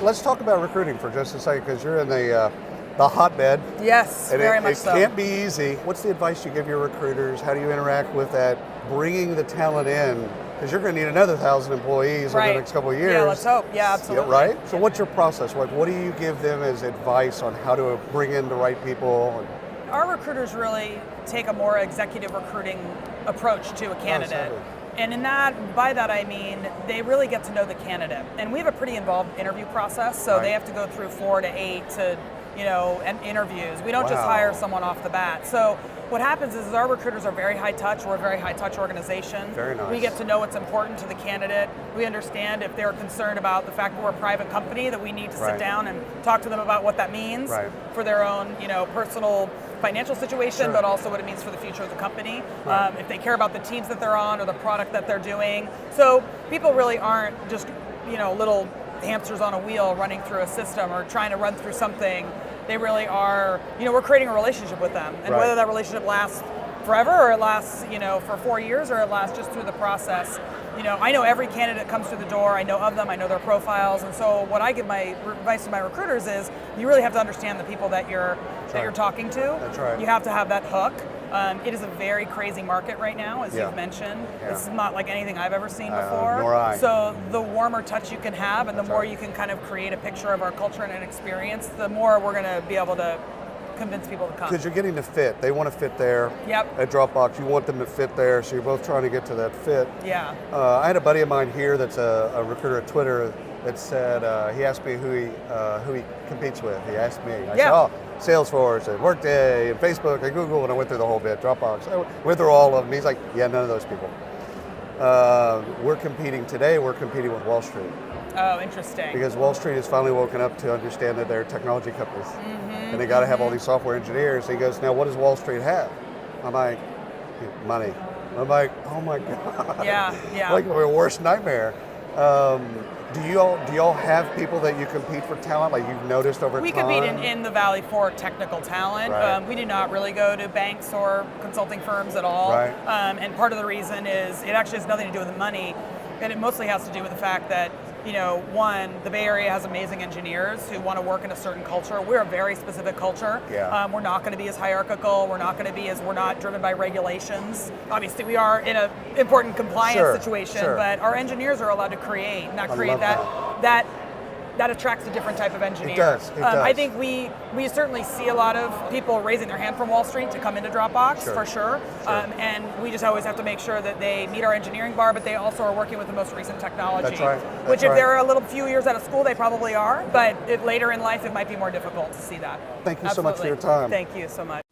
Let's talk about recruiting for just a second, because you're in the hotbed. Yes, and very much so. It can't be easy. What's the advice you give your recruiters? How do you interact with that, bringing the talent in? Because you're going to need another 1,000 employees over the next couple of years. Yeah, let's hope. Yeah, absolutely. Yeah, right? So what's your process? What do you give them as advice on how to bring in the right people? Our recruiters really take a more executive recruiting approach to a candidate. And by that I mean they really get to know the candidate. And we have a pretty involved interview process, so they have to go through 4 to 8 interviews. We don't just hire someone off the bat. So what happens is our recruiters are very high touch. We're a very high touch organization. Very nice. We get to know what's important to the candidate. We understand if they're concerned about the fact that we're a private company, that we need to sit down and talk to them about what that means for their own, personal financial situation, but also what it means for the future of the company. If they care about the teams that they're on or the product that they're doing. So people really aren't just, little hamsters on a wheel running through a system or trying to run through something. They really are, we're creating a relationship with them. And whether that relationship lasts forever or it lasts, for 4 years or it lasts just through the process. I know every candidate that comes through the door. I know of them. I know their profiles. And so what I give my advice to my recruiters is you really have to understand the people that you're talking to. That's right. You have to have that hook. It is a very crazy market right now, as you've mentioned. This is not like anything I've ever seen before. Nor I. So the warmer touch you can have and the more you can kind of create a picture of our culture and an experience, the more we're going to be able to convince people to come. Because you're getting to fit. They want to fit there. Yep. At Dropbox, you want them to fit there, so you're both trying to get to that fit. Yeah. I had a buddy of mine here that's a recruiter at Twitter that said, he asked me who he competes with. He asked me. I said, oh, Salesforce and Workday and Facebook and Google, and I went through the whole bit, Dropbox. I went through all of them. He's like, yeah, none of those people. We're competing with Wall Street. Oh, interesting. Because Wall Street has finally woken up to understand that they're technology companies. And they got to have all these software engineers. He goes, now what does Wall Street have? I'm like, money. I'm like, oh my God. Yeah. Like my worst nightmare. Do you all have people that you compete for talent, like you've noticed over time? We compete in the Valley for technical talent. Right. We do not really go to banks or consulting firms at all. Right. And part of the reason is it actually has nothing to do with the money, and it mostly has to do with the fact that, one, the Bay Area has amazing engineers who want to work in a certain culture. We're a very specific culture. Yeah. We're not going to be as hierarchical. We're not driven by regulations. Obviously, we are in an important compliance situation, but our engineers are allowed to create, that attracts a different type of engineer. It does. I think we certainly see a lot of people raising their hand from Wall Street to come into Dropbox, for sure. And we just always have to make sure that they meet our engineering bar, but they also are working with the most recent technology. That's right. Which if they're a few years out of school, they probably are, but later in life, it might be more difficult to see that. Thank you so much for your time. Thank you so much.